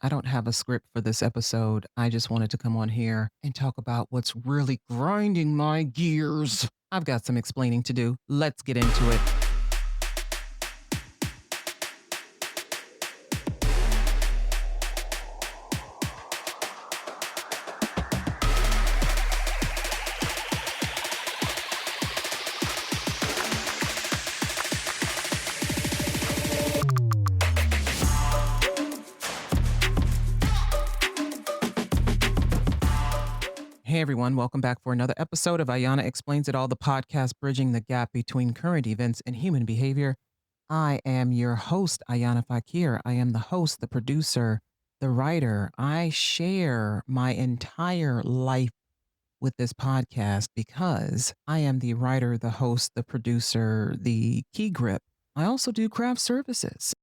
I don't have a script for this episode. I just wanted to come on here and talk about what's really grinding my gears. I've got some explaining to do. Let's get into it. Hey everyone, welcome back for another episode of Ayana Explains It All, the podcast bridging the gap between current events and human behavior. I am your host, Ayana Fakhir. I am the host, the producer, the writer. I share my entire life with this podcast because I am the writer, the host, the producer, the key grip. I also do craft services.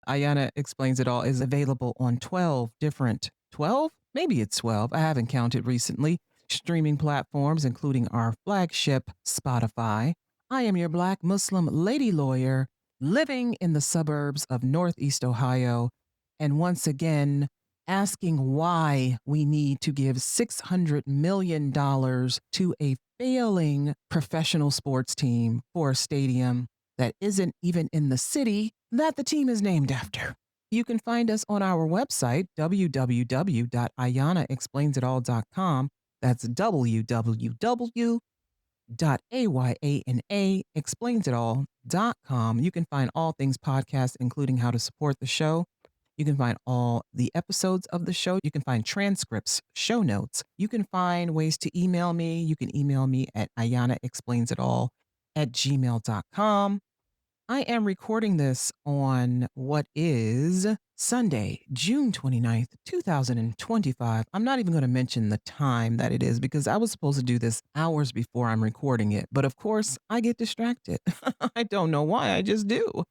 Ayana Explains It All is available on 12 different, 12? Maybe it's 12. I haven't counted recently. Streaming platforms, including our flagship, Spotify. I am your Black Muslim lady lawyer living in the suburbs of Northeast Ohio. And once again, asking why we need to give $600 million to a failing professional sports team for a stadium that isn't even in the city that the team is named after. You can find us on our website, www.ayanaexplainsitall.com. That's www.ayanaexplainsitall.com. You can find all things podcast, including how to support the show. You can find all the episodes of the show. You can find transcripts, show notes. You can find ways to email me. You can email me at ayanaexplainsitall@gmail.com. I am recording this on what is Sunday, June 29th, 2025. I'm not even going to mention the time that it is because I was supposed to do this hours before I'm recording it. But of course, I get distracted. I don't know why, I just do.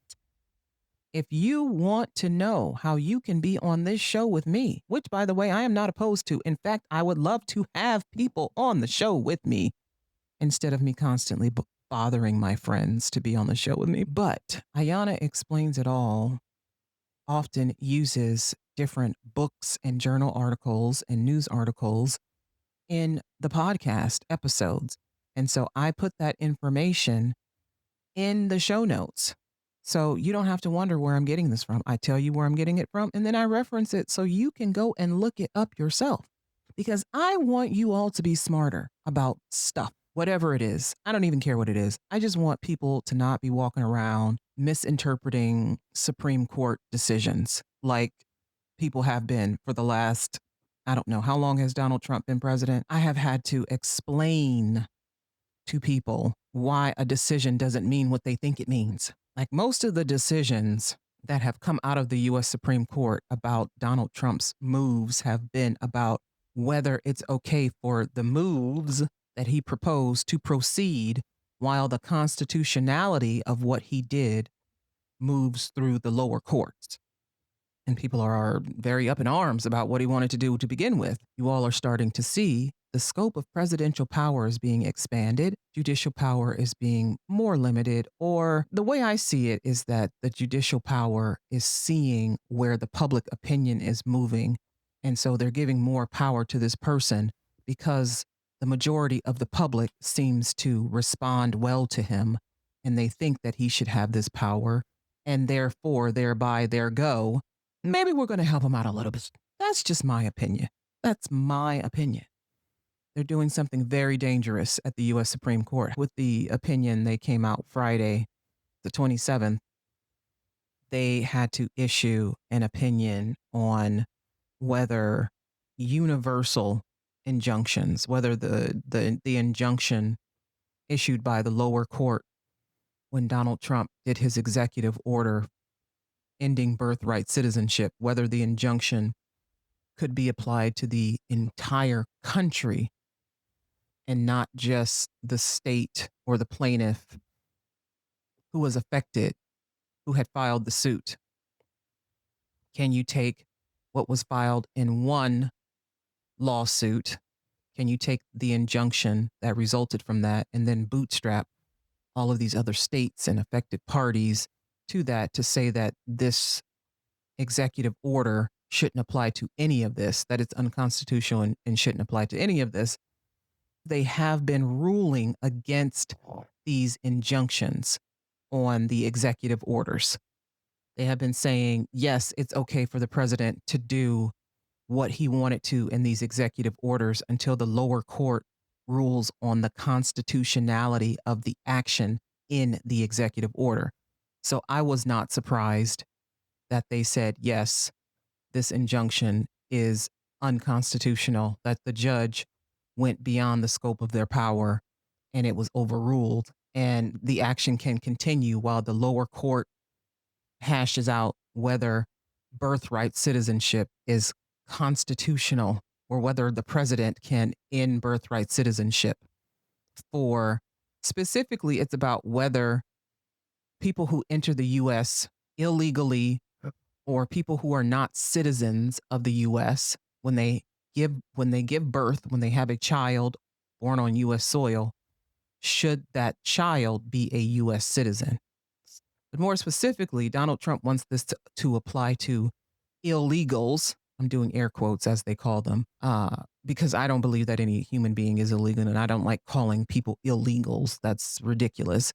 If you want to know how you can be on this show with me, which by the way, I am not opposed to. In fact, I would love to have people on the show with me instead of me constantly bothering my friends to be on the show with me. But Ayana Explains It All often uses different books and journal articles and news articles in the podcast episodes. And so I put that information in the show notes. So you don't have to wonder where I'm getting this from. I tell you where I'm getting it from, and then I reference it so you can go and look it up yourself. Because I want you all to be smarter about stuff, whatever it is. I don't even care what it is. I just want people to not be walking around misinterpreting Supreme Court decisions like people have been for the last, I don't know, how long has Donald Trump been president? I have had to explain to people why a decision doesn't mean what they think it means. Like most of the decisions that have come out of the US Supreme Court about Donald Trump's moves have been about whether it's okay for the moves that he proposed to proceed while the constitutionality of what he did moves through the lower courts. And people are very up in arms about what he wanted to do to begin with. You all are starting to see the scope of presidential power is being expanded, judicial power is being more limited, or the way I see it is that the judicial power is seeing where the public opinion is moving. And so they're giving more power to this person because the majority of the public seems to respond well to him and they think that he should have this power. And therefore, thereby, there go. Maybe we're going to help him out a little bit. That's just my opinion. That's my opinion. They're doing something very dangerous at the US Supreme Court. With the opinion they came out Friday, the 27th, they had to issue an opinion on whether universal injunctions, whether the injunction issued by the lower court when Donald Trump did his executive order ending birthright citizenship, whether the injunction could be applied to the entire country and not just the state or the plaintiff who was affected, who had filed the suit. Can you take what was filed in one lawsuit? Can you take the injunction that resulted from that and then bootstrap all of these other states and affected parties to that to say that this executive order shouldn't apply to any of this, that it's unconstitutional and shouldn't apply to any of this, they have been ruling against these injunctions on the executive orders. They have been saying, yes, it's okay for the president to do what he wanted to in these executive orders until the lower court rules on the constitutionality of the action in the executive order. So I was not surprised that they said, yes, this injunction is unconstitutional, that the judge went beyond the scope of their power and it was overruled. And the action can continue while the lower court hashes out whether birthright citizenship is constitutional or whether the president can end birthright citizenship. For specifically, it's about whether people who enter the US illegally or people who are not citizens of the US when they give birth, when they have a child born on US soil, should that child be a US citizen? But more specifically, Donald Trump wants this to apply to illegals. I'm doing air quotes as they call them, because I don't believe that any human being is illegal, and I don't like calling people illegals. That's ridiculous.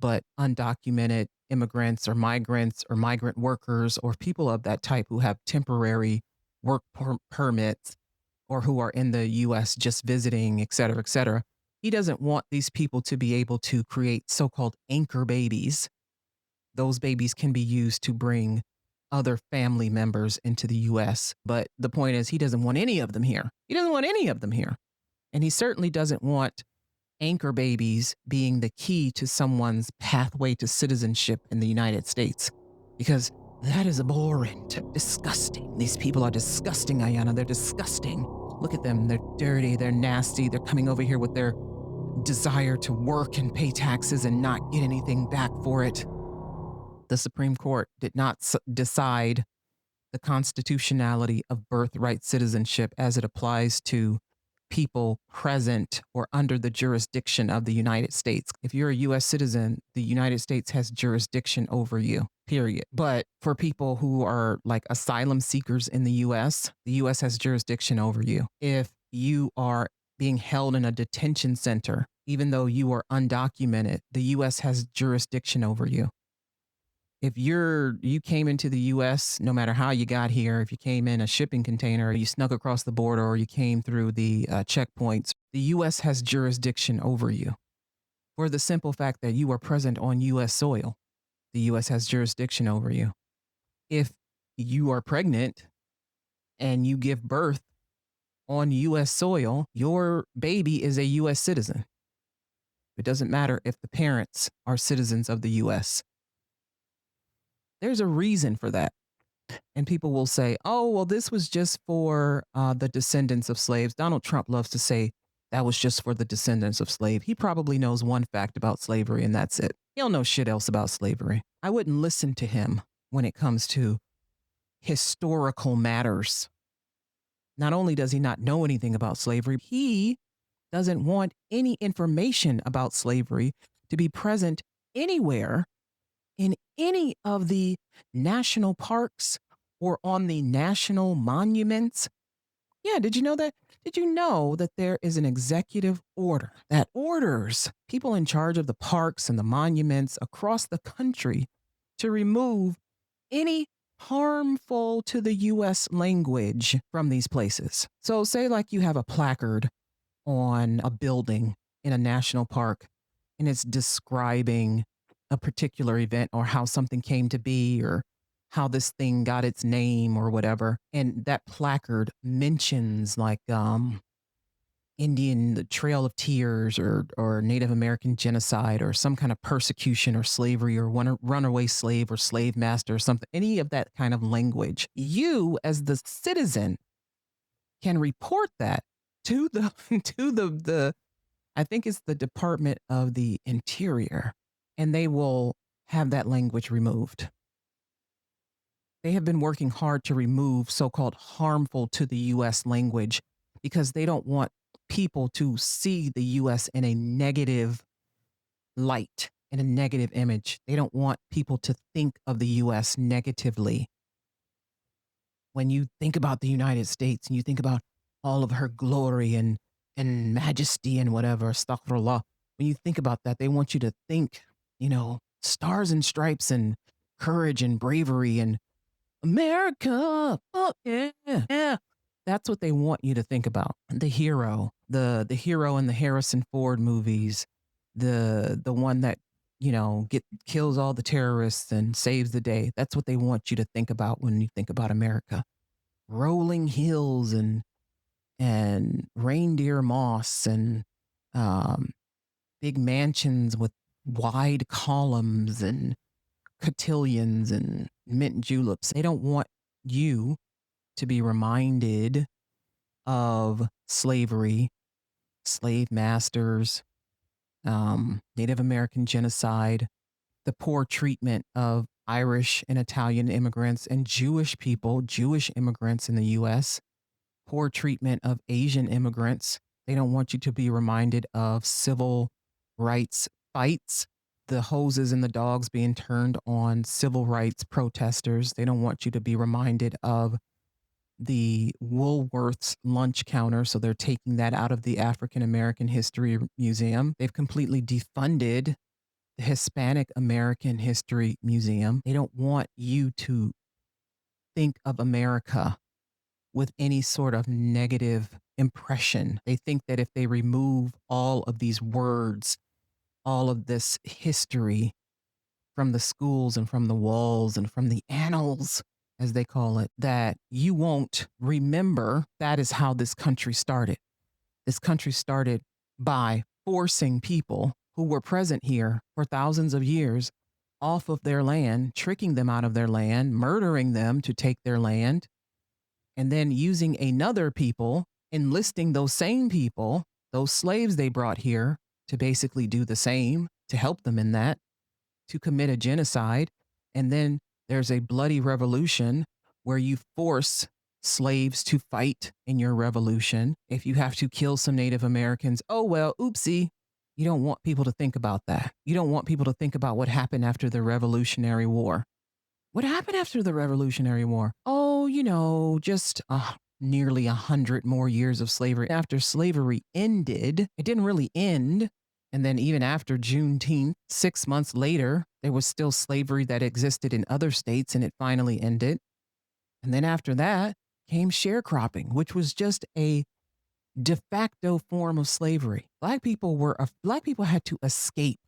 But undocumented immigrants or migrant workers or people of that type who have temporary work permits or who are in the US just visiting, et cetera, et cetera. He doesn't want these people to be able to create so called anchor babies. Those babies can be used to bring other family members into the US. But the point is, he doesn't want any of them here. He doesn't want any of them here. And he certainly doesn't want anchor babies being the key to someone's pathway to citizenship in the United States. Because that is abhorrent, disgusting. These people are disgusting, Ayana. They're disgusting. Look at them. They're dirty. They're nasty. They're coming over here with their desire to work and pay taxes and not get anything back for it. The Supreme Court did not decide the constitutionality of birthright citizenship as it applies to people present or under the jurisdiction of the United States. If you're a US citizen, the United States has jurisdiction over you, period. But for people who are like asylum seekers in the US has jurisdiction over you. If you are being held in a detention center, even though you are undocumented, the US has jurisdiction over you. If you came into the US, no matter how you got here, if you came in a shipping container, you snuck across the border, or you came through the checkpoints, the US has jurisdiction over you. For the simple fact that you are present on US soil, the US has jurisdiction over you. If you are pregnant and you give birth on US soil, your baby is a US citizen. It doesn't matter if the parents are citizens of the US. There's a reason for that. And people will say, oh, well, this was just for the descendants of slaves. Donald Trump loves to say that was just for the descendants of slaves. He probably knows one fact about slavery, and that's it. He don't know shit else about slavery. I wouldn't listen to him when it comes to historical matters. Not only does he not know anything about slavery, he doesn't want any information about slavery to be present anywhere in any of the national parks or on the national monuments. Yeah, did you know that? Did you know that there is an executive order that orders people in charge of the parks and the monuments across the country to remove any harmful to the US language from these places? So, say, like, you have a placard on a building in a national park and it's describing a particular event or how something came to be or how this thing got its name or whatever. And that placard mentions like Indian the Trail of Tears or Native American genocide or some kind of persecution or slavery or runaway slave or slave master or something, any of that kind of language. You as the citizen can report that to the to the I think it's the Department of the Interior, and they will have that language removed. They have been working hard to remove so-called harmful to the US language because they don't want people to see the US in a negative light, in a negative image. They don't want people to think of the US negatively. when you think about the United States and you think about all of her glory and majesty and whatever, astaghfirullah, when you think about that, they want you to think, stars and stripes and courage and bravery and America. Oh yeah, yeah. That's what they want you to think about. The hero, the hero in the Harrison Ford movies, the one that get kills all the terrorists and saves the day. That's what they want you to think about when you think about America. Rolling hills and reindeer moss and um, big mansions with wide columns and cotillions and mint juleps. They don't want you to be reminded of slavery, slave masters, Native American genocide, the poor treatment of Irish and Italian immigrants and Jewish people, Jewish immigrants in the US, poor treatment of Asian immigrants. They don't want you to be reminded of civil rights fights, the hoses and the dogs being turned on civil rights protesters. They don't want you to be reminded of the Woolworths lunch counter. So they're taking that out of the African American History Museum. They've completely defunded the Hispanic American History Museum. They don't want you to think of America with any sort of negative impression. They think that if they remove all of these words, all of this history from the schools and from the walls and from the annals, as they call it, that you won't remember that is how this country started. This country started by forcing people who were present here for thousands of years off of their land, tricking them out of their land, murdering them to take their land, and then using another people, enlisting those same people, those slaves they brought here to basically do the same, to help them in that, to commit a genocide. And then there's a bloody revolution where you force slaves to fight in your revolution. If you have to kill some Native Americans, oh, well, oopsie. You don't want people to think about that. You don't want people to think about what happened after the Revolutionary War. What happened after the Revolutionary War? Oh, just nearly 100 more years of slavery. After slavery ended, it didn't really end. And then even after Juneteenth, 6 months later, there was still slavery that existed in other states and it finally ended. And then after that came sharecropping, which was just a de facto form of slavery. Black people had to escape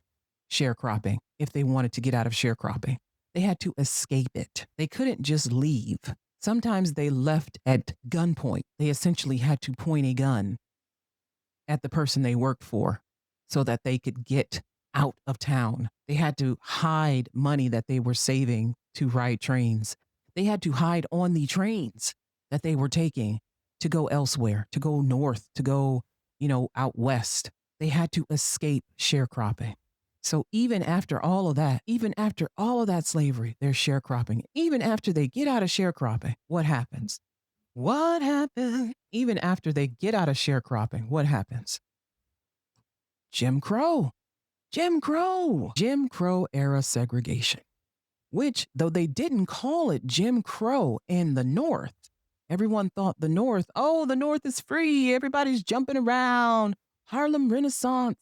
sharecropping if they wanted to get out of sharecropping. They had to escape it. They couldn't just leave. Sometimes they left at gunpoint. They essentially had to point a gun at the person they worked for so that they could get out of town. They had to hide money that they were saving to ride trains. They had to hide on the trains that they were taking to go elsewhere, to go north, to go, out west. They had to escape sharecropping. So even after all of that slavery, they're sharecropping. Even after they get out of sharecropping, what happens? What happened? Even after they get out of sharecropping, what happens? Jim Crow. Jim Crow. Jim Crow era segregation, which, though they didn't call it Jim Crow in the North, everyone thought the North is free. Everybody's jumping around. Harlem Renaissance.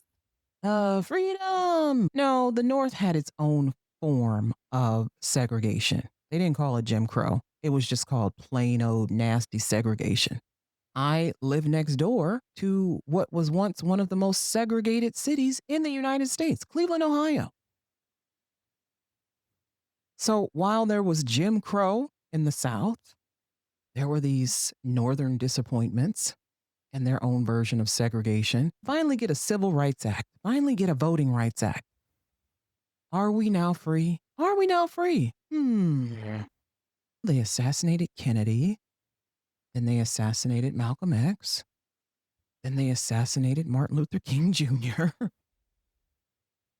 Freedom. No, the North had its own form of segregation. They didn't call it Jim Crow. It was just called plain old nasty segregation. I live next door to what was once one of the most segregated cities in the United States, Cleveland, Ohio. So while there was Jim Crow in the South, there were these Northern disappointments and their own version of segregation. Finally get a Civil Rights Act. Finally get a Voting Rights Act. Are we now free? Are we now free? They assassinated Kennedy. Then they assassinated Malcolm X. Then they assassinated Martin Luther King Jr.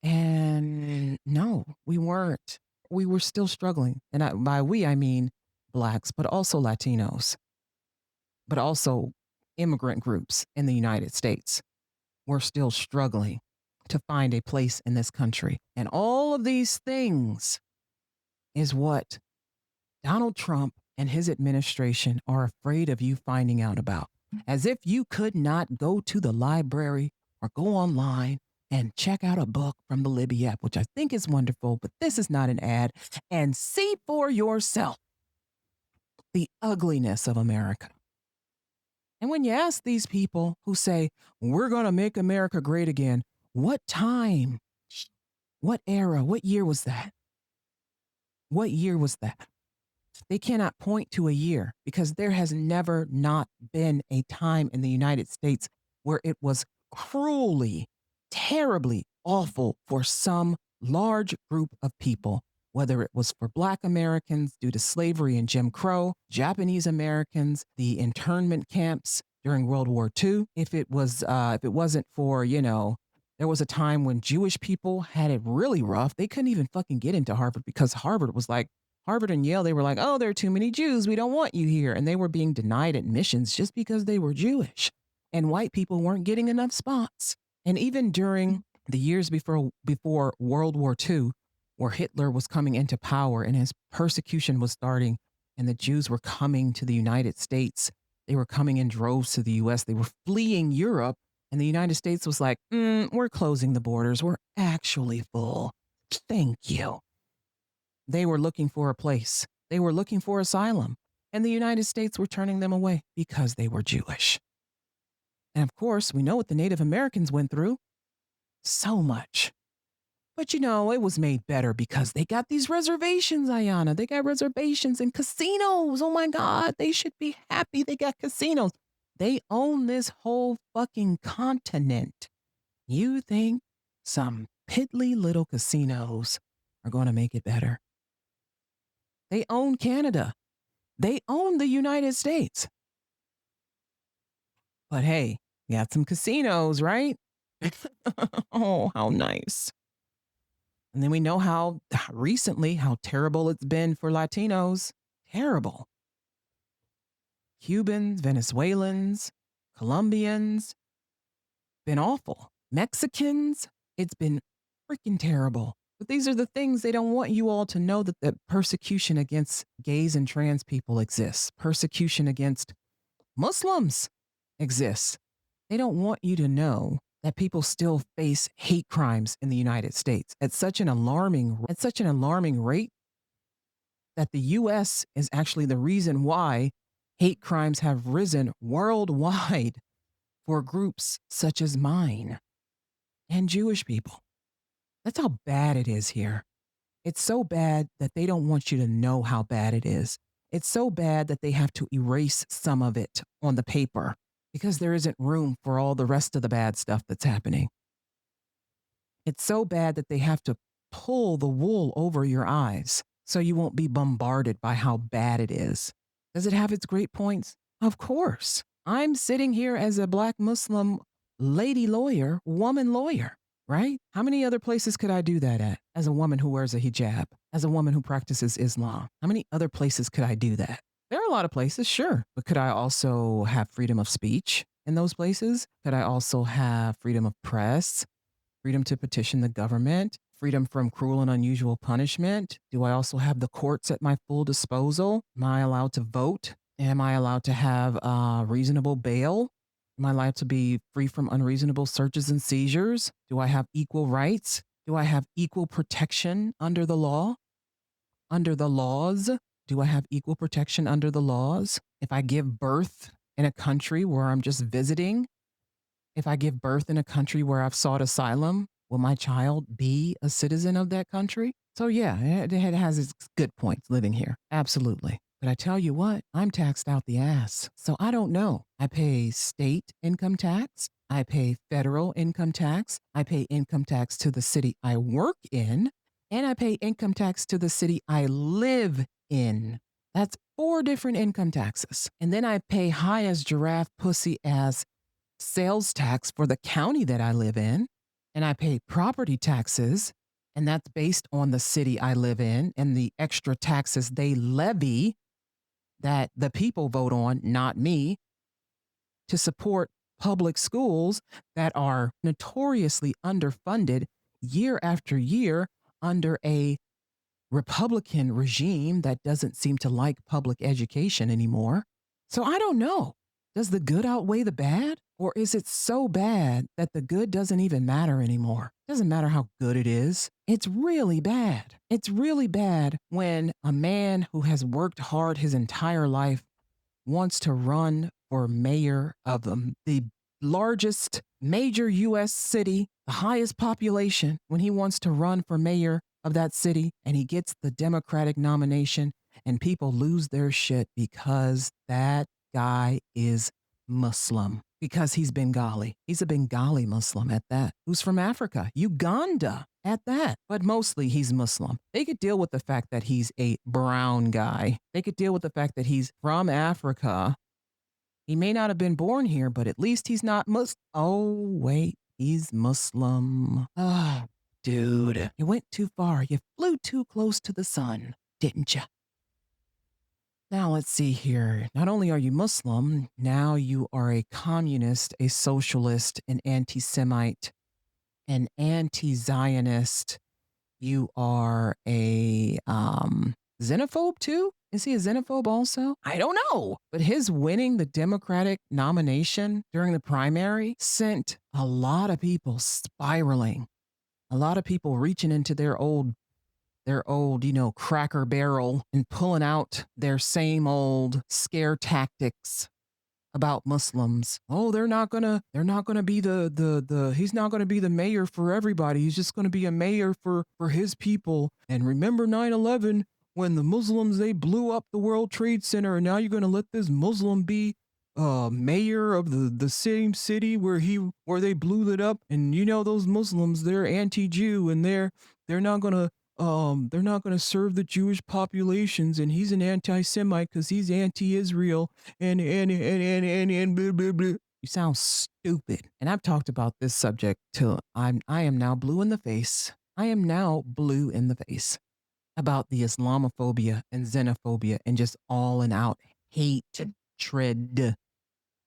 And no, we weren't. We were still struggling. And by we, I mean Blacks, but also Latinos, but also immigrant groups in the United States. We're still struggling to find a place in this country. And all of these things is what Donald Trump and his administration are afraid of you finding out about. As if you could not go to the library or go online and check out a book from the Libby app, which I think is wonderful, but this is not an ad, and see for yourself the ugliness of America. And when you ask these people who say, we're going to make America great again, what time, what era, what year was that? What year was that? They cannot point to a year because there has never not been a time in the United States where it was cruelly, terribly awful for some large group of people, whether it was for Black Americans due to slavery and Jim Crow, Japanese Americans, the internment camps during World War II. If it wasn't for, there was a time when Jewish people had it really rough. They couldn't even fucking get into Harvard because Harvard and Yale, they were like, oh, there are too many Jews. We don't want you here. And they were being denied admissions just because they were Jewish. And white people weren't getting enough spots. And even during the years before World War II, where Hitler was coming into power and his persecution was starting, and the Jews were coming to the United States, they were coming in droves to the US. They were fleeing Europe. And the United States was like, we're closing the borders. We're actually full. Thank you. They were looking for a place. They were looking for asylum. And the United States were turning them away because they were Jewish. And of course, we know what the Native Americans went through. So much. But it was made better because they got these reservations, Ayana. They got reservations and casinos. Oh my God, they should be happy they got casinos. They own this whole fucking continent. You think some piddly little casinos are going to make it better? They own Canada. They own the United States. But hey, you got some casinos, right? Oh, how nice. And then we know how terrible it's been for Latinos. Terrible. Cubans, Venezuelans, Colombians, been awful. Mexicans, it's been freaking terrible. But these are the things they don't want you all to know, that the persecution against gays and trans people exists. Persecution against Muslims exists. They don't want you to know that people still face hate crimes in the United States at such an alarming rate that the US is actually the reason why hate crimes have risen worldwide for groups such as mine and Jewish people. That's how bad it is here. It's so bad that they don't want you to know how bad it is. It's so bad that they have to erase some of it on the paper because there isn't room for all the rest of the bad stuff that's happening. It's so bad that they have to pull the wool over your eyes so you won't be bombarded by how bad it is. Does it have its great points? Of course. I'm sitting here as a Black Muslim lady lawyer, woman lawyer. Right? How many other places could I do that at as a woman who wears a hijab, as a woman who practices Islam? How many other places could I do that? There are a lot of places, sure. But could I also have freedom of speech in those places? Could I also have freedom of press, freedom to petition the government, freedom from cruel and unusual punishment? Do I also have the courts at my full disposal? Am I allowed to vote? Am I allowed to have reasonable bail? Am I allowed to be free from unreasonable searches and seizures? Do I have equal rights? Do I have equal protection under the law? Under the laws? Do I have equal protection under the laws? If I give birth in a country where I'm just visiting, if I give birth in a country where I've sought asylum, will my child be a citizen of that country? So yeah, it has its good points living here. Absolutely. But I tell you what, I'm taxed out the ass. So I don't know. I pay state income tax. I pay federal income tax. I pay income tax to the city I work in. And I pay income tax to the city I live in. That's 4 different income taxes. And then I pay high as giraffe pussy ass sales tax for the county that I live in. And I pay property taxes. And that's based on the city I live in and the extra taxes they levy that the people vote on, not me, to support public schools that are notoriously underfunded year after year under a Republican regime that doesn't seem to like public education anymore. So I don't know. Does the good outweigh the bad? Or is it so bad that the good doesn't even matter anymore? Doesn't matter how good it is. It's really bad. It's really bad when a man who has worked hard his entire life wants to run for mayor of the largest major U.S. city, the highest population, when he wants to run for mayor of that city and he gets the Democratic nomination and people lose their shit because that guy is Muslim, because he's Bengali. He's a Bengali Muslim at that, who's from Africa, Uganda at that. But mostly he's Muslim. They could deal with the fact that he's a brown guy. They could deal with the fact that he's from Africa. He may not have been born here, but at least he's not Muslim. Oh, wait, he's Muslim. Ah, dude, you went too far. You flew too close to the sun, didn't you? Now let's see here. Not only are you Muslim, now you are a communist, a socialist, an anti-Semite, an anti-Zionist. You are a xenophobe too? Is he a xenophobe also? I don't know. But his winning the Democratic nomination during the primary sent a lot of people spiraling. A lot of people reaching into their old, Cracker Barrel and pulling out their same old scare tactics about Muslims. Oh, they're not gonna be he's not gonna be the mayor for everybody. He's just gonna be a mayor for his people. And remember 9/11 when the Muslims, they blew up the World Trade Center, and now you're gonna let this Muslim be mayor of the same city where they blew it up. And those Muslims, they're anti-Jew, and they're not gonna serve the Jewish populations, and he's an anti-Semite because he's anti-Israel, and blah, blah, blah. You sound stupid. And I've talked about this subject till I am now blue in the face. I am now blue in the face about the Islamophobia and xenophobia and just all and out hatred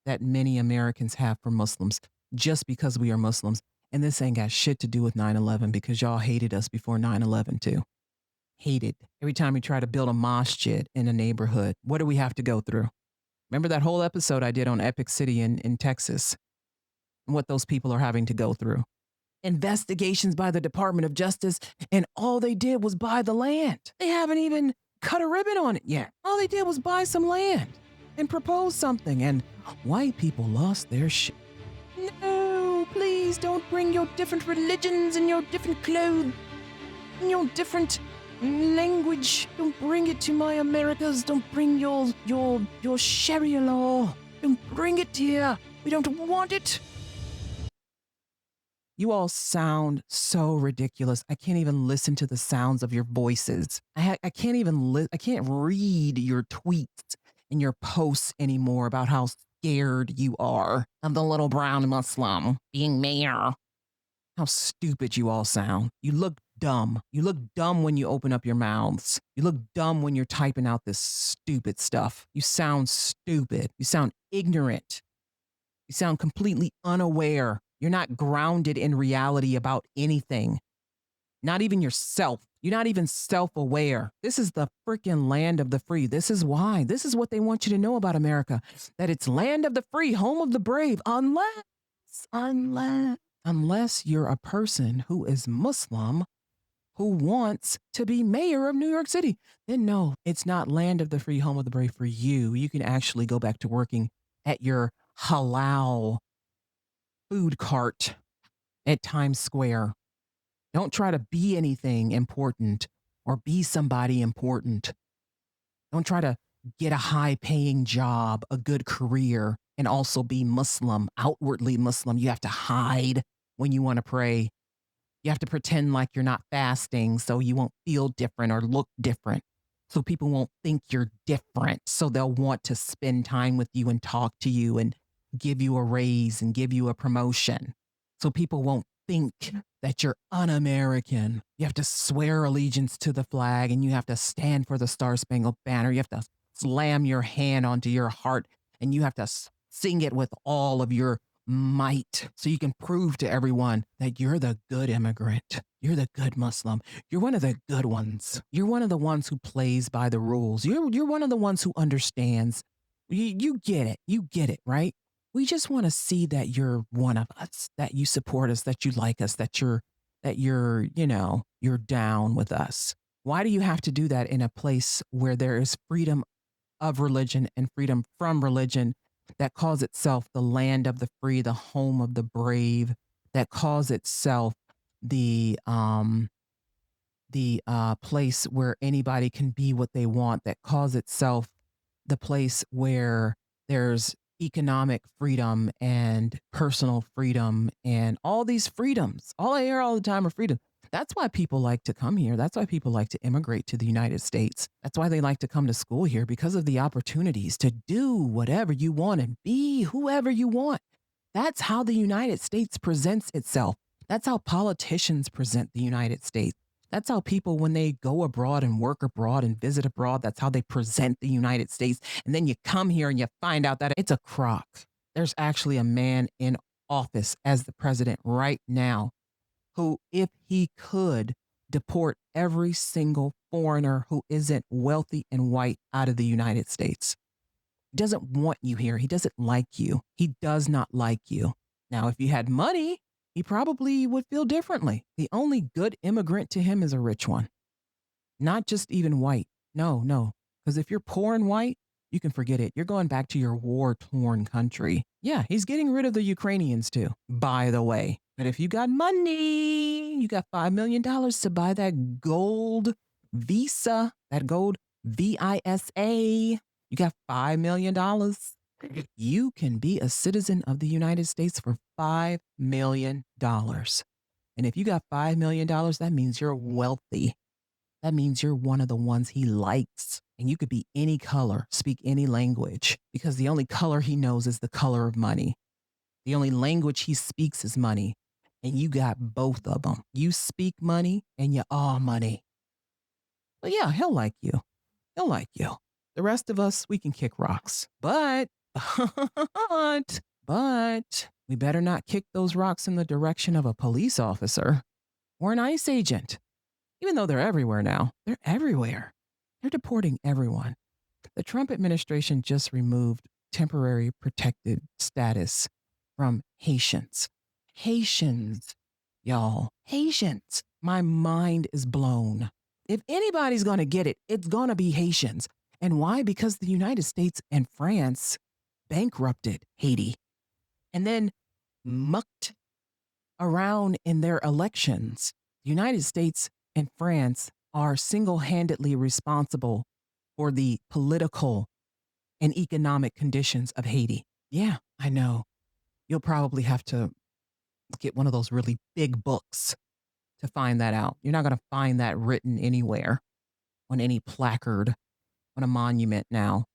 that many Americans have for Muslims just because we are Muslims. And this ain't got shit to do with 9/11 because y'all hated us before 9/11 too. Hated. Every time we try to build a masjid in a neighborhood, what do we have to go through? Remember that whole episode I did on Epic City in Texas and what those people are having to go through? Investigations by the Department of Justice, and all they did was buy the land. They haven't even cut a ribbon on it yet. All they did was buy some land and propose something, and white people lost their shit. No, please don't bring your different religions and your different clothes and your different language. Don't bring it to my Americas. Don't bring your Sharia law. Don't bring it here. We don't want it. You all sound so ridiculous. I can't even listen to the sounds of your voices. I can't read your tweets and your posts anymore about how scared you are of the little brown Muslim being mayor. How stupid you all sound. You look dumb. You look dumb when you open up your mouths. You look dumb when you're typing out this stupid stuff. You sound stupid. You sound ignorant. You sound completely unaware. You're not grounded in reality about anything. Not even yourself. You're not even self-aware. This is the freaking land of the free. This is why. This is what they want you to know about America. That it's land of the free, home of the brave, unless you're a person who is Muslim who wants to be mayor of New York City. Then no, it's not land of the free, home of the brave for you. You can actually go back to working at your halal food cart at Times Square. Don't try to be anything important or be somebody important. Don't try to get a high-paying job, a good career, and also be Muslim, outwardly Muslim. You have to hide when you want to pray. You have to pretend like you're not fasting so you won't feel different or look different. So people won't think you're different. So they'll want to spend time with you and talk to you and give you a raise and give you a promotion. So people won't think that you're un-American. You have to swear allegiance to the flag and you have to stand for the Star-Spangled Banner. You have to slam your hand onto your heart and you have to sing it with all of your might, so you can prove to everyone that you're the good immigrant. You're the good Muslim. You're one of the good ones. You're one of the ones who plays by the rules. You're one of the ones who understands. You get it. You get it, right? We just want to see that you're one of us, that you support us, that you like us, that you're down with us. Why do you have to do that in a place where there is freedom of religion and freedom from religion that calls itself the land of the free, the home of the brave, that calls itself the place where anybody can be what they want, that calls itself the place where there's economic freedom and personal freedom and all these freedoms. All I hear all the time are freedom. That's why people like to come here. That's why people like to immigrate to the United States. That's why they like to come to school here, because of the opportunities to do whatever you want and be whoever you want. That's how the United States presents itself. That's how politicians present the United States. That's how people, when they go abroad and work abroad and visit abroad, that's how they present the United States. And then you come here and you find out that it's a crock. There's actually a man in office as the president right now who, if he could, deport every single foreigner who isn't wealthy and white out of the United States. He doesn't want you here. He doesn't like you. He does not like you. Now, if you had money, he probably would feel differently. The only good immigrant to him is a rich one, not just even white. No, no. Because if you're poor and white, you can forget it. You're going back to your war torn country. Yeah, he's getting rid of the Ukrainians too, by the way. But if you got money, you got $5 million to buy that gold visa, that gold VISA. You got $5 million. You can be a citizen of the United States for $5 million. And if you got $5 million, that means you're wealthy. That means you're one of the ones he likes. And you could be any color, speak any language, because the only color he knows is the color of money. The only language he speaks is money. And you got both of them. You speak money and you are money. But yeah, he'll like you. He'll like you. The rest of us, we can kick rocks. But we better not kick those rocks in the direction of a police officer or an ICE agent. Even though they're everywhere now, they're everywhere. They're deporting everyone. The Trump administration just removed temporary protected status from Haitians. Haitians, y'all. Haitians. My mind is blown. If anybody's going to get it, it's going to be Haitians. And why? Because the United States and France bankrupted Haiti and then mucked around in their elections. The United States and France are single-handedly responsible for the political and economic conditions of Haiti. Yeah, I know. You'll probably have to get one of those really big books to find that out. You're not going to find that written anywhere on any placard, on a monument now.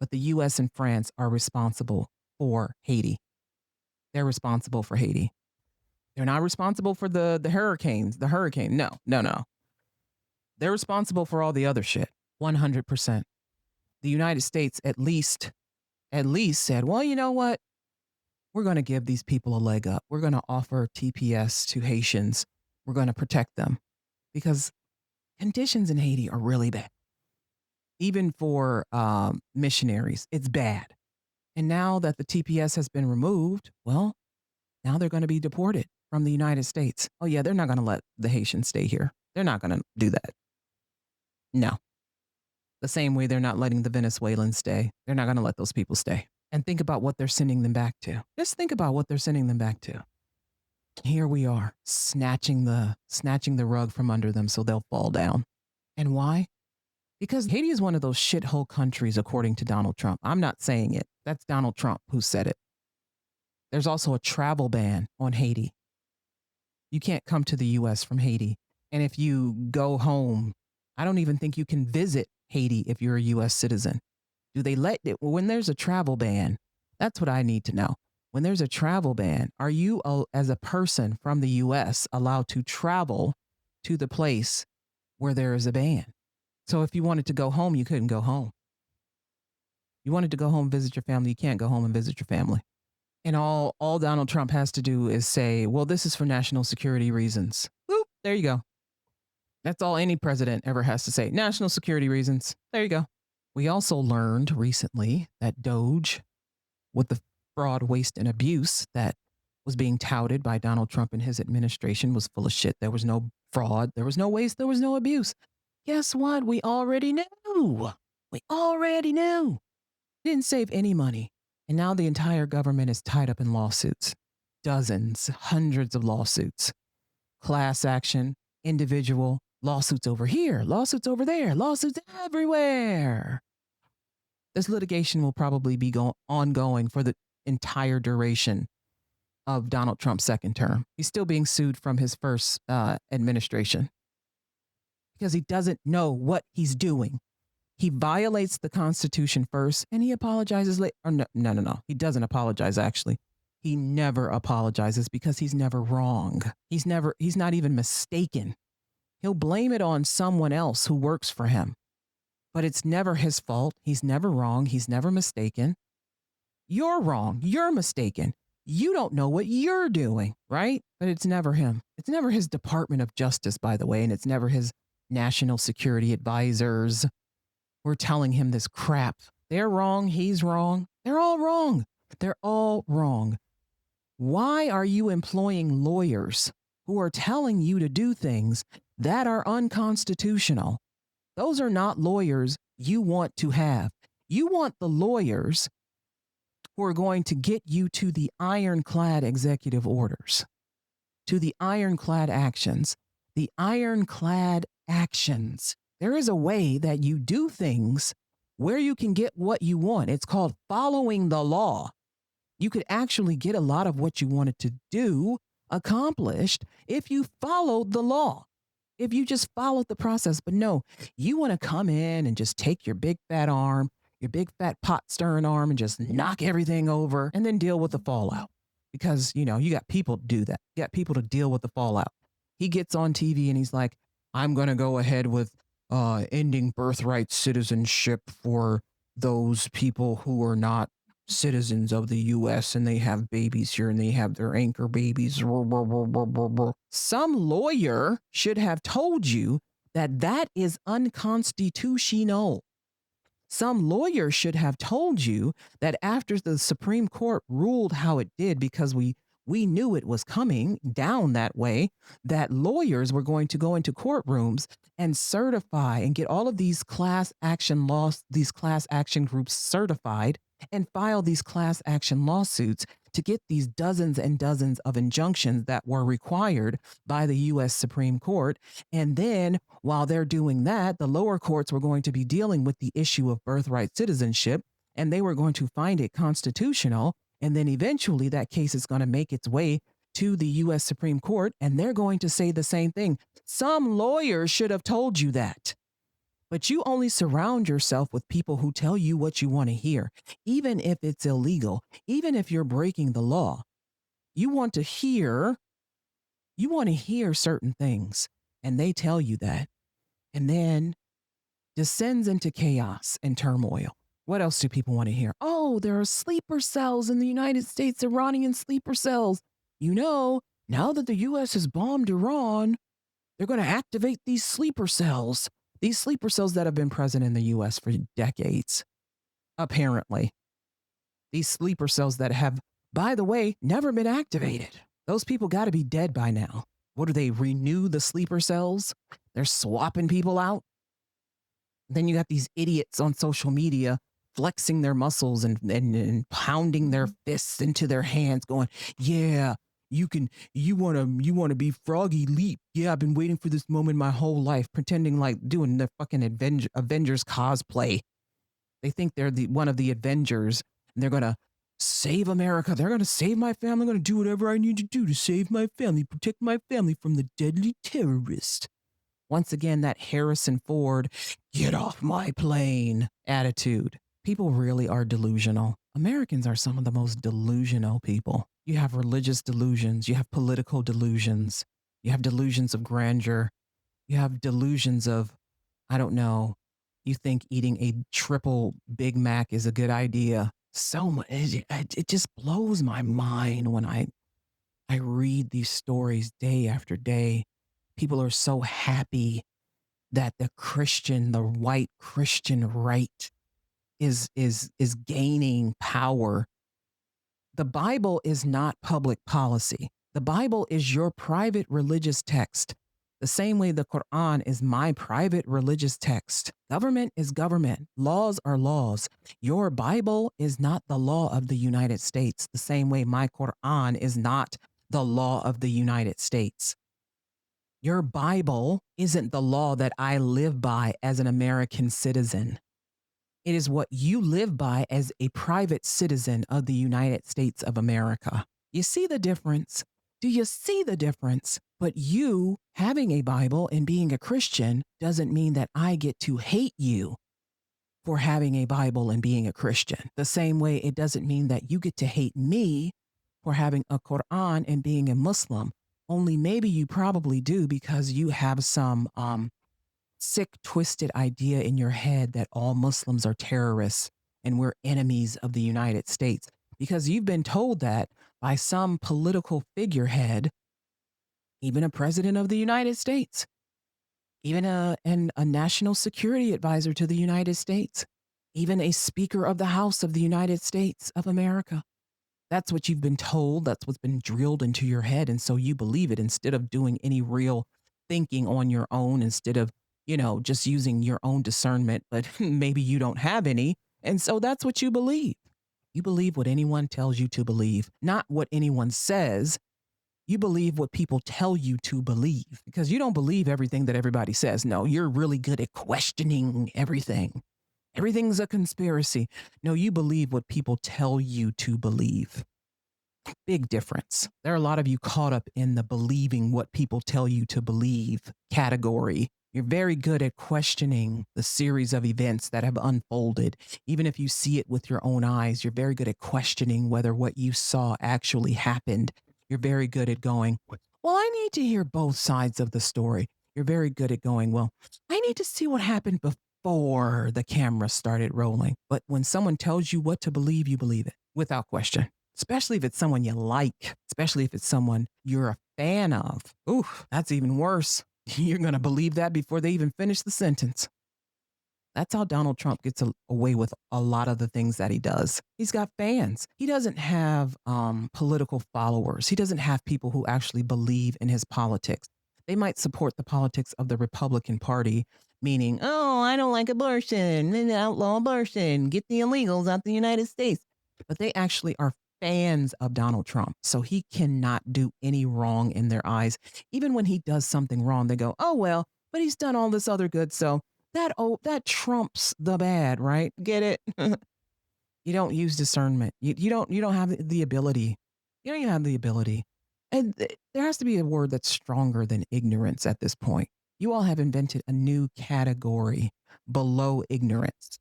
But the US and France are responsible for Haiti. They're responsible for Haiti. They're not responsible for the hurricanes, the hurricane. No, no, no. They're responsible for all the other shit. 100%. The United States at least said, well, you know what? We're going to give these people a leg up. We're going to offer TPS to Haitians. We're going to protect them because conditions in Haiti are really bad. Even for missionaries, it's bad. And now that the TPS has been removed, well, now they're going to be deported from the United States. Oh, yeah, they're not going to let the Haitians stay here. They're not going to do that. No. The same way they're not letting the Venezuelans stay. They're not going to let those people stay. And think about what they're sending them back to. Just think about what they're sending them back to. Here we are, snatching the rug from under them so they'll fall down. And why? Because Haiti is one of those shithole countries, according to Donald Trump. I'm not saying it. That's Donald Trump who said it. There's also a travel ban on Haiti. You can't come to the U.S. from Haiti. And if you go home, I don't even think you can visit Haiti if you're a U.S. citizen. Do they let it? When there's a travel ban, that's what I need to know. When there's a travel ban, are you, as a person from the U.S., allowed to travel to the place where there is a ban? So if you wanted to go home, you couldn't go home. You wanted to go home and visit your family, you can't go home and visit your family. And all Donald Trump has to do is say, well, this is for national security reasons. Boop, there you go. That's all any president ever has to say. National security reasons. There you go. We also learned recently that Doge, with the fraud, waste, and abuse that was being touted by Donald Trump and his administration, was full of shit. There was no fraud, there was no waste, there was no abuse. Guess what? We already knew. We already knew. Didn't save any money. And now the entire government is tied up in lawsuits. Dozens, hundreds of lawsuits. Class action, individual, lawsuits over here, lawsuits over there, lawsuits everywhere. This litigation will probably be ongoing for the entire duration of Donald Trump's second term. He's still being sued from his first administration because he doesn't know what he's doing. He violates the Constitution first and he apologizes later. No. He doesn't apologize, actually. He never apologizes because he's never wrong. He's not even mistaken. He'll blame it on someone else who works for him. But it's never his fault. He's never wrong. He's never mistaken. You're wrong. You're mistaken. You don't know what you're doing, right? But it's never him. It's never his Department of Justice, by the way, and it's never his national security advisors who are telling him this crap. They're wrong. He's wrong. They're all wrong. They're all wrong. Why are you employing lawyers who are telling you to do things that are unconstitutional? Those are not lawyers you want to have. You want the lawyers who are going to get you to the ironclad executive orders, to the ironclad actions. The ironclad actions. There is a way that you do things where you can get what you want. It's called following the law. You could actually get a lot of what you wanted to do accomplished if you followed the law, if you just followed the process. But no, you want to come in and just take your big fat arm, your big fat pot stirring arm, and just knock everything over and then deal with the fallout. Because, you got people to do that. You got people to deal with the fallout. He gets on TV and he's like, I'm going to go ahead with ending birthright citizenship for those people who are not citizens of the US and they have babies here and they have their anchor babies. Some lawyer should have told you that that is unconstitutional. Some lawyer should have told you that after the Supreme Court ruled how it did, because we knew it was coming down that way, that lawyers were going to go into courtrooms and certify and get all of these class action laws, these class action groups certified and file these class action lawsuits to get these dozens and dozens of injunctions that were required by the US Supreme Court. And then while they're doing that, the lower courts were going to be dealing with the issue of birthright citizenship, and they were going to find it constitutional. And then eventually that case is going to make its way to the US Supreme Court, and they're going to say the same thing. Some lawyers should have told you that. But you only surround yourself with people who tell you what you want to hear, even if it's illegal, even if you're breaking the law. You want to hear certain things, and they tell you that, and then descends into chaos and turmoil. What else do people want to hear? Oh, there are sleeper cells in the United States, Iranian sleeper cells. Now that the U.S. has bombed Iran, they're going to activate these sleeper cells that have been present in the U.S. for decades, apparently. These sleeper cells that have, by the way, never been activated. Those people got to be dead by now. What do they renew the sleeper cells? They're swapping people out. Then you got these idiots on social media flexing their muscles and pounding their fists into their hands going, yeah, you want to be Froggy Leap. Yeah, I've been waiting for this moment my whole life, pretending like doing the fucking Avengers cosplay. They think they're one of the Avengers and they're going to save America. They're going to save my family. I'm going to do whatever I need to do to save my family, protect my family from the deadly terrorist. Once again, that Harrison Ford, get off my plane attitude. People really are delusional. Americans are some of the most delusional people. You have religious delusions. You have political delusions. You have delusions of grandeur. You have delusions of, I don't know, you think eating a triple Big Mac is a good idea. So much. It just blows my mind when I read these stories day after day. People are so happy that the white Christian right is gaining power. The Bible is not public policy. The Bible is your private religious text. The same way the Quran is my private religious text. Government is government. Laws are laws. Your Bible is not the law of the United States, the same way my Quran is not the law of the United States. Your Bible isn't the law that I live by as an American citizen. It is what you live by as a private citizen of the United States of America. You see the difference? Do you see the difference? But you having a Bible and being a Christian doesn't mean that I get to hate you for having a Bible and being a Christian. The same way it doesn't mean that you get to hate me for having a Quran and being a Muslim. Only maybe you probably do because you have some sick, twisted idea in your head that all Muslims are terrorists and we're enemies of the United States because you've been told that by some political figurehead, even a president of the United States, even a national security advisor to the United States, even a speaker of the House of the United States of America. That's what you've been told. That's what's been drilled into your head. And so you believe it instead of doing any real thinking on your own, instead of, just using your own discernment, but maybe you don't have any. And so that's what you believe. You believe what anyone tells you to believe, not what anyone says. You believe what people tell you to believe because you don't believe everything that everybody says. No, you're really good at questioning everything. Everything's a conspiracy. No, you believe what people tell you to believe. Big difference. There are a lot of you caught up in the believing what people tell you to believe category. You're very good at questioning the series of events that have unfolded. Even if you see it with your own eyes, you're very good at questioning whether what you saw actually happened. You're very good at going, well, I need to hear both sides of the story. You're very good at going, well, I need to see what happened before the camera started rolling. But when someone tells you what to believe, you believe it without question, especially if it's someone you like, especially if it's someone you're a fan of. Ooh, that's even worse. You're going to believe that before they even finish the sentence. That's how Donald Trump gets away with a lot of the things that he does. He's got fans. He doesn't have political followers. He doesn't have people who actually believe in his politics. They might support the politics of the Republican Party, meaning, oh, I don't like abortion, then outlaw abortion, get the illegals out the United States. But they actually are fans of Donald Trump. So he cannot do any wrong in their eyes. Even when he does something wrong, they go, oh, well, but he's done all this other good. So that trumps the bad, right? Get it? You don't use discernment. You don't have the ability. You don't even have the ability. And there has to be a word that's stronger than ignorance at this point. You all have invented a new category below ignorance,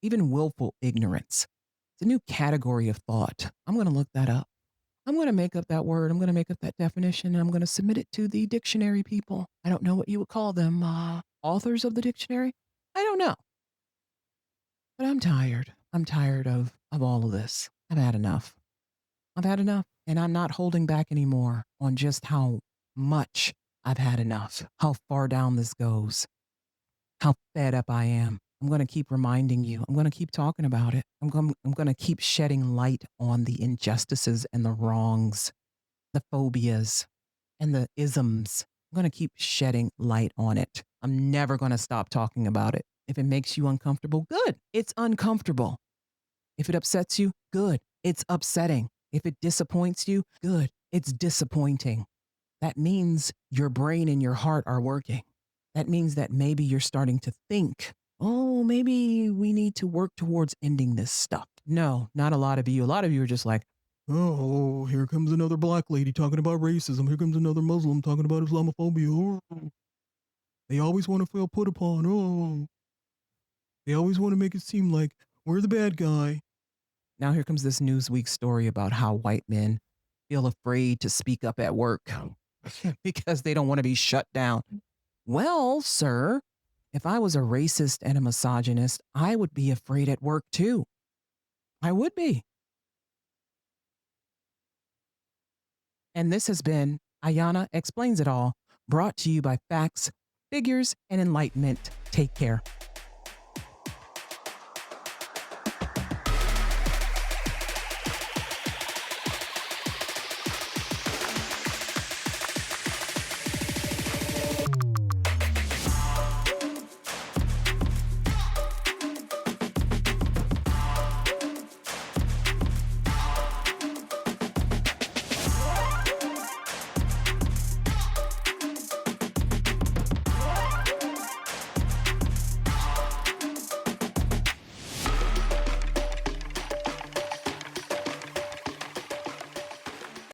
even willful ignorance. It's a new category of thought. I'm going to look that up. I'm going to make up that word. I'm going to make up that definition and I'm going to submit it to the dictionary people. I don't know what you would call them. Authors of the dictionary? I don't know. But I'm tired. I'm tired of all of this. I've had enough. I've had enough. And I'm not holding back anymore on just how much I've had enough, how far down this goes, how fed up I am. I'm going to keep reminding you. I'm going to keep talking about it. I'm going to keep shedding light on the injustices and the wrongs, the phobias and the isms. I'm going to keep shedding light on it. I'm never going to stop talking about it. If it makes you uncomfortable, good. It's uncomfortable. If it upsets you, good. It's upsetting. If it disappoints you, good. It's disappointing. That means your brain and your heart are working. That means that maybe you're starting to think, oh, maybe we need to work towards ending this stuff. No, not a lot of you. A lot of you are just like, oh, here comes another black lady talking about racism. Here comes another Muslim talking about Islamophobia. Oh, they always want to feel put upon. Oh, they always want to make it seem like we're the bad guy. Now here comes this Newsweek story about how white men feel afraid to speak up at work because they don't want to be shut down. Well, sir, if I was a racist and a misogynist, I would be afraid at work too. I would be. And this has been Ayana Explains It All, brought to you by Facts, Figures, and Enlightenment. Take care.